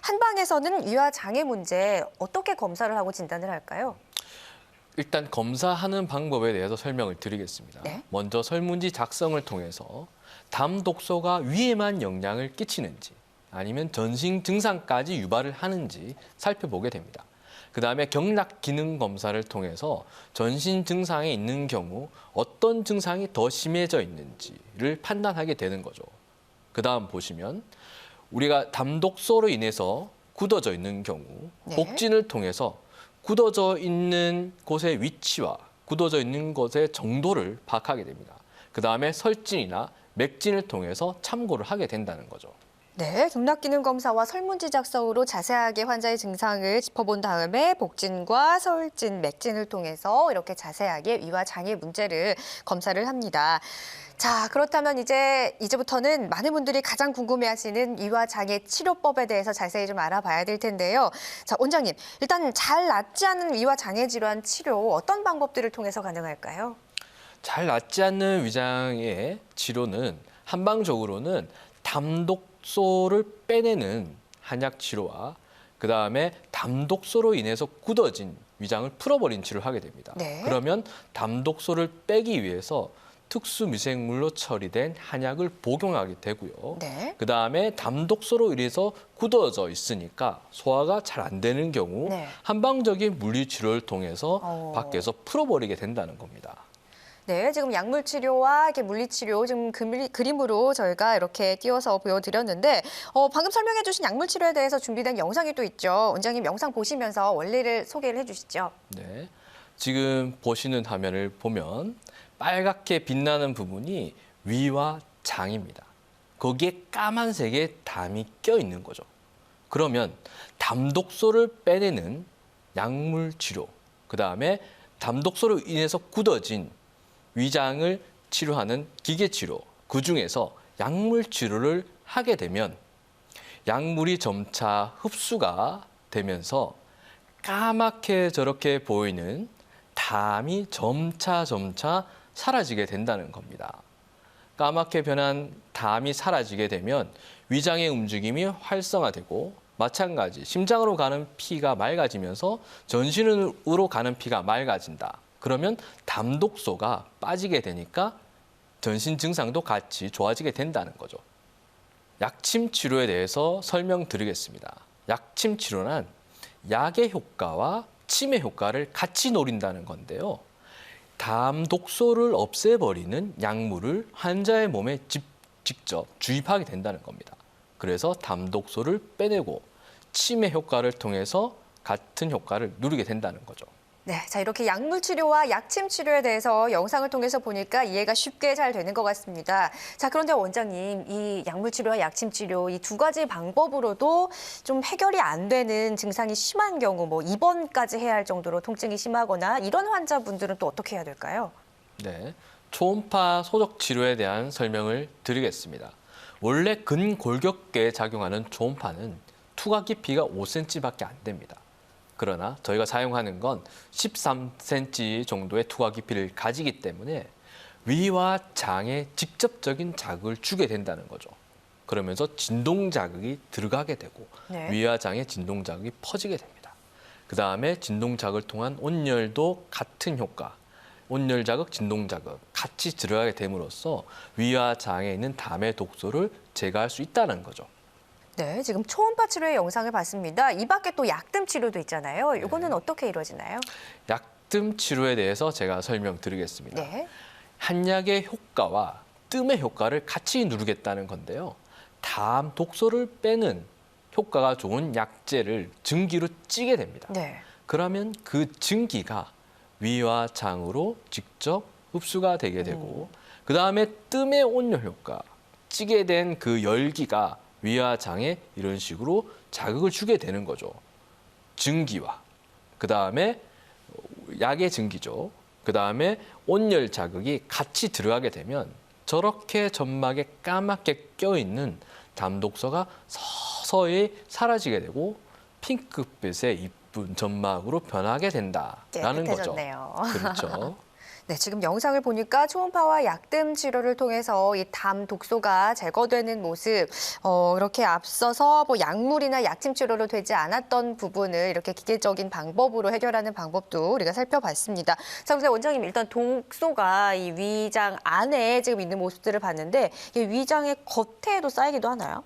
한방에서는 위와 장애 문제 어떻게 검사를 하고 진단을 할까요? 일단 검사하는 방법에 대해서 설명을 드리겠습니다. 네. 먼저 설문지 작성을 통해서 담 독소가 위에만 영향을 끼치는지 아니면 전신 증상까지 유발을 하는지 살펴보게 됩니다. 그다음에 경락 기능 검사를 통해서 전신 증상이 있는 경우 어떤 증상이 더 심해져 있는지를 판단하게 되는 거죠. 그다음 보시면 우리가 담 독소로 인해서 굳어져 있는 경우 네. 복진을 통해서 굳어져 있는 곳의 위치와 굳어져 있는 곳의 정도를 파악하게 됩니다. 그다음에 설진이나 맥진을 통해서 참고를 하게 된다는 거죠. 네, 경락기능 검사와 설문지 작성으로 자세하게 환자의 증상을 짚어본 다음에 복진과 설진, 맥진을 통해서 이렇게 자세하게 위와 장애 문제를 검사를 합니다. 자, 그렇다면 이제부터는 많은 분들이 가장 궁금해하시는 위와 장애 치료법에 대해서 자세히 좀 알아봐야 될 텐데요. 자, 원장님, 일단 잘 낫지 않은 위와 장애 질환 치료 어떤 방법들을 통해서 가능할까요? 잘 낫지 않는 위장의 치료는 한방적으로는 담독소를 빼내는 한약 치료와 그다음에 담독소로 인해서 굳어진 위장을 풀어버린 치료를 하게 됩니다. 네. 그러면 담독소를 빼기 위해서 특수 미생물로 처리된 한약을 복용하게 되고요. 네. 그다음에 담독소로 인해서 굳어져 있으니까 소화가 잘 안 되는 경우 네. 한방적인 물리치료를 통해서 밖에서 어. 풀어버리게 된다는 겁니다. 네, 지금 약물 치료와 이렇게 물리치료 지금 그림으로 저희가 이렇게 띄워서 보여드렸는데 방금 설명해주신 약물 치료에 대해서 준비된 영상이 또 있죠. 원장님 영상 보시면서 원리를 소개를 해주시죠. 네, 지금 보시는 화면을 보면 빨갛게 빛나는 부분이 위와 장입니다. 거기에 까만색의 담이 껴 있는 거죠. 그러면 담독소를 빼내는 약물 치료, 그다음에 담독소로 인해서 굳어진 위장을 치료하는 기계 치료, 그중에서 약물 치료를 하게 되면 약물이 점차 흡수가 되면서 까맣게 저렇게 보이는 담이 점차 사라지게 된다는 겁니다. 까맣게 변한 담이 사라지게 되면 위장의 움직임이 활성화되고 마찬가지 심장으로 가는 피가 맑아지면서 전신으로 가는 피가 맑아진다. 그러면 담독소가 빠지게 되니까 전신 증상도 같이 좋아지게 된다는 거죠. 약침 치료에 대해서 설명드리겠습니다. 약침 치료는 약의 효과와 침의 효과를 같이 노린다는 건데요. 담독소를 없애버리는 약물을 환자의 몸에 직접 주입하게 된다는 겁니다. 그래서 담독소를 빼내고 침의 효과를 통해서 같은 효과를 누리게 된다는 거죠. 네, 자 이렇게 약물 치료와 약침 치료에 대해서 영상을 통해서 보니까 이해가 쉽게 잘 되는 것 같습니다. 자, 그런데 원장님, 이 약물 치료와 약침 치료 이 두 가지 방법으로도 좀 해결이 안 되는 증상이 심한 경우, 뭐 입원까지 해야 할 정도로 통증이 심하거나 이런 환자분들은 또 어떻게 해야 될까요? 네, 초음파 소적 치료에 대한 설명을 드리겠습니다. 원래 근골격계에 작용하는 초음파는 투과 깊이가 5cm밖에 안 됩니다. 그러나 저희가 사용하는 건 13cm 정도의 투과 깊이를 가지기 때문에 위와 장에 직접적인 자극을 주게 된다는 거죠. 그러면서 진동 자극이 들어가게 되고 네. 위와 장에 진동 자극이 퍼지게 됩니다. 그다음에 진동 자극을 통한 온열도 같은 효과, 온열 자극, 진동 자극 같이 들어가게 됨으로써 위와 장에 있는 담의 독소를 제거할 수 있다는 거죠. 네, 지금 초음파 치료의 영상을 봤습니다. 이 밖에 또 약뜸 치료도 있잖아요. 이거는 어떻게 이루어지나요? 약뜸 치료에 대해서 제가 설명드리겠습니다. 네. 한약의 효과와 뜸의 효과를 같이 누르겠다는 건데요. 담 독소를 빼는 효과가 좋은 약재를 증기로 찌게 됩니다. 네. 그러면 그 증기가 위와 장으로 직접 흡수가 되게 되고 그다음에 뜸의 온열 효과, 찌게 된 그 열기가 위와 장에 이런 식으로 자극을 주게 되는 거죠. 증기와 그다음에 약의 증기죠. 그다음에 온열 자극이 같이 들어가게 되면 저렇게 점막에 까맣게 껴있는 담독소가 서서히 사라지게 되고 핑크빛의 이쁜 점막으로 변하게 된다라는 거죠. 깨끗해졌네요. 그렇죠. 네, 지금 영상을 보니까 초음파와 약뜸 치료를 통해서 이 담 독소가 제거되는 모습, 이렇게 앞서서 뭐 약물이나 약침 치료로 되지 않았던 부분을 이렇게 기계적인 방법으로 해결하는 방법도 우리가 살펴봤습니다. 자, 그런데 원장님 일단 독소가 이 위장 안에 지금 있는 모습들을 봤는데 이 위장의 겉에도 쌓이기도 하나요?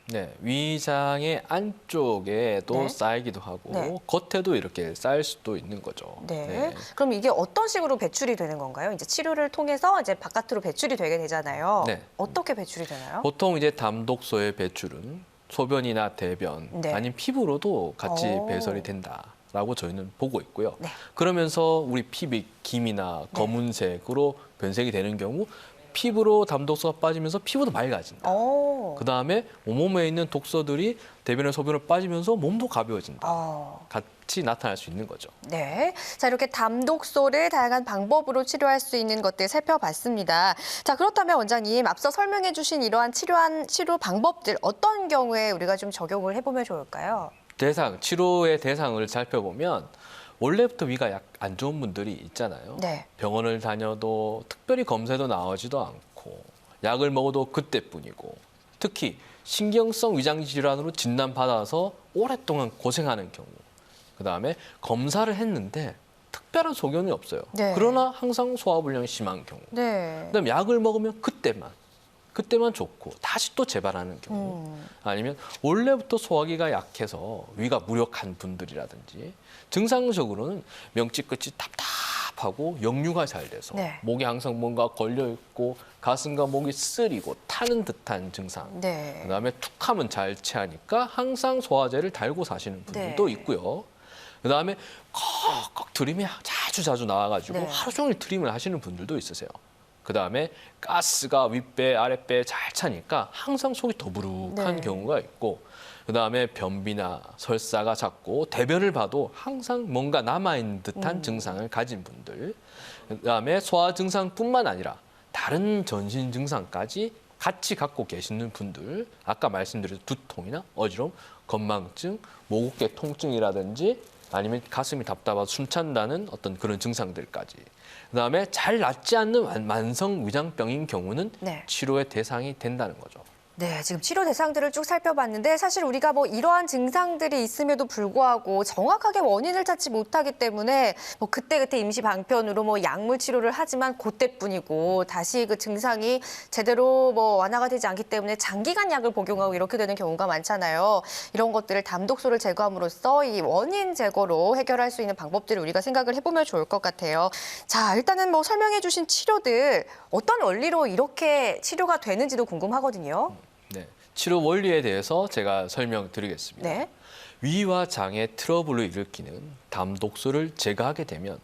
네, 위장의 안쪽에도 네. 쌓이기도 하고 네. 겉에도 이렇게 쌓일 수도 있는 거죠. 네. 그럼 이게 어떤 식으로 배출이 되는 건가요? 이제 치료를 통해서 이제 바깥으로 배출이 되게 되잖아요. 네. 어떻게 배출이 되나요? 보통 이제 담독소의 배출은 소변이나 대변 네. 아니면 피부로도 같이 오. 배설이 된다라고 저희는 보고 있고요. 네. 그러면서 우리 피부 김이나 검은색으로 변색이 되는 경우 피부로 담독소가 빠지면서 피부도 맑아진다. 그 다음에 온몸에 있는 독소들이 대변에 소변으로 빠지면서 몸도 가벼워진다. 같이 나타날 수 있는 거죠. 네. 자, 이렇게 담독소를 다양한 방법으로 치료할 수 있는 것들 살펴봤습니다. 자, 그렇다면 원장님, 앞서 설명해 주신 이러한 치료 방법들 어떤 경우에 우리가 좀 적용을 해보면 좋을까요? 치료의 대상을 살펴보면 원래부터 위가 약 안 좋은 분들이 있잖아요. 네. 병원을 다녀도 특별히 검사도 나오지도 않고 약을 먹어도 그때뿐이고 특히 신경성 위장 질환으로 진단받아서 오랫동안 고생하는 경우 그다음에 검사를 했는데 특별한 소견이 없어요. 네. 그러나 항상 소화불량이 심한 경우 네. 그다음에 약을 먹으면 그때만 좋고 다시 또 재발하는 경우 아니면 원래부터 소화기가 약해서 위가 무력한 분들이라든지 증상적으로는 명치 끝이 답답하고 역류가 잘 돼서 네. 목에 항상 뭔가 걸려 있고 가슴과 목이 쓰리고 타는 듯한 증상. 네. 그다음에 툭하면 잘 체하니까 항상 소화제를 달고 사시는 분들도 네. 있고요. 그다음에 꺽꺽 드림이 자주 나와가지고 네. 하루 종일 드림을 하시는 분들도 있으세요. 그다음에 가스가 윗배, 아랫배에 잘 차니까 항상 속이 더부룩한 네. 경우가 있고 그다음에 변비나 설사가 잦고 대변을 봐도 항상 뭔가 남아있는 듯한 증상을 가진 분들 그다음에 소화 증상뿐만 아니라 다른 전신 증상까지 같이 갖고 계시는 분들 아까 말씀드린 두통이나 어지러움, 건망증, 모국계 통증이라든지 아니면 가슴이 답답하고 숨 찬다는 어떤 그런 증상들까지 그다음에 잘 낫지 않는 만성 위장병인 경우는 네. 치료의 대상이 된다는 거죠. 네, 지금 치료 대상들을 쭉 살펴봤는데 사실 우리가 뭐 이러한 증상들이 있음에도 불구하고 정확하게 원인을 찾지 못하기 때문에 뭐 그때그때 임시 방편으로 뭐 약물 치료를 하지만 그때뿐이고 다시 그 증상이 제대로 뭐 완화가 되지 않기 때문에 장기간 약을 복용하고 이렇게 되는 경우가 많잖아요. 이런 것들을 담독소를 제거함으로써 이 원인 제거로 해결할 수 있는 방법들을 우리가 생각을 해보면 좋을 것 같아요. 자, 일단은 뭐 설명해 주신 치료들 어떤 원리로 이렇게 치료가 되는지도 궁금하거든요. 네, 치료 원리에 대해서 제가 설명드리겠습니다. 네. 위와 장에 트러블을 일으키는 담독소를 제거하게 되면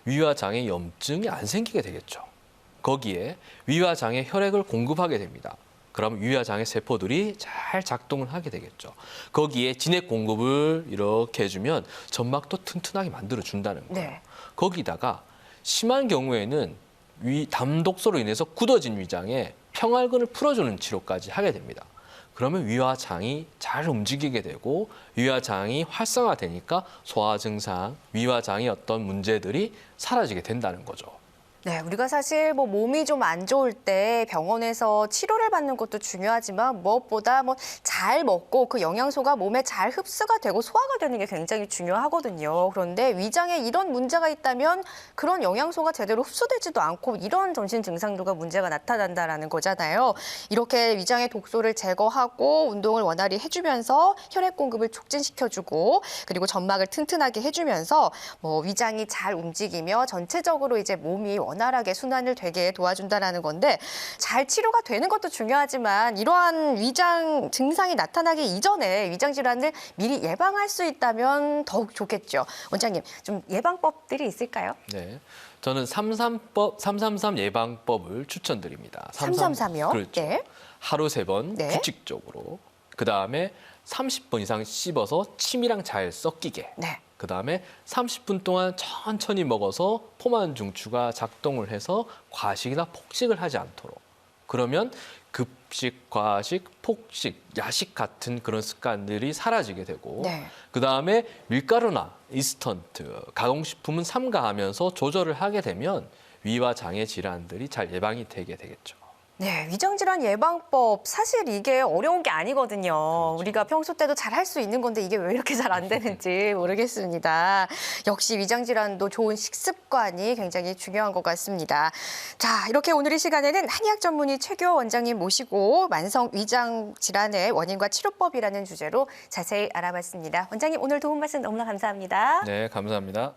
위와 장에 염증이 안 생기게 되겠죠. 거기에 위와 장에 혈액을 공급하게 됩니다. 그럼 위와 장의 세포들이 잘 작동을 하게 되겠죠. 거기에 진액 공급을 이렇게 해주면 점막도 튼튼하게 만들어준다는 거예요. 네. 거기다가 심한 경우에는 담독소로 인해서 굳어진 위장에 평활근을 풀어주는 치료까지 하게 됩니다. 그러면 위와 장이 잘 움직이게 되고 위와 장이 활성화되니까 소화 증상, 위와 장의 어떤 문제들이 사라지게 된다는 거죠. 네, 우리가 사실 뭐 몸이 좀 안 좋을 때 병원에서 치료를 받는 것도 중요하지만 무엇보다 뭐 잘 먹고 그 영양소가 몸에 잘 흡수가 되고 소화가 되는 게 굉장히 중요하거든요. 그런데 위장에 이런 문제가 있다면 그런 영양소가 제대로 흡수되지도 않고 이런 전신 증상들과 문제가 나타난다라는 거잖아요. 이렇게 위장의 독소를 제거하고 운동을 원활히 해주면서 혈액 공급을 촉진시켜주고 그리고 점막을 튼튼하게 해주면서 뭐 위장이 잘 움직이며 전체적으로 이제 몸이 원활하게 순환을 되게 도와준다라는 건데 잘 치료가 되는 것도 중요하지만 이러한 위장 증상이 나타나기 이전에 위장 질환을 미리 예방할 수 있다면 더욱 좋겠죠. 원장님, 좀 예방법들이 있을까요? 네, 저는 333 예방법을 추천드립니다. 333이요? 그렇죠. 네. 하루 3번 네. 규칙적으로. 그다음에 30분 이상 씹어서 침이랑 잘 섞이게. 네. 그다음에 30분 동안 천천히 먹어서 포만 중추가 작동을 해서 과식이나 폭식을 하지 않도록. 그러면 급식, 과식, 폭식, 야식 같은 그런 습관들이 사라지게 되고 네. 그다음에 밀가루나 인스턴트, 가공식품은 삼가하면서 조절을 하게 되면 위와 장의 질환들이 잘 예방이 되게 되겠죠. 네, 위장질환 예방법 사실 이게 어려운 게 아니거든요. 우리가 평소 때도 잘 할 수 있는 건데 이게 왜 이렇게 잘 안 되는지 모르겠습니다. 역시 위장질환도 좋은 식습관이 굉장히 중요한 것 같습니다. 자, 이렇게 오늘 이 시간에는 한의학 전문의 최규호 원장님 모시고 만성 위장 질환의 원인과 치료법이라는 주제로 자세히 알아봤습니다. 원장님 오늘 도움 말씀 너무나 감사합니다. 네, 감사합니다.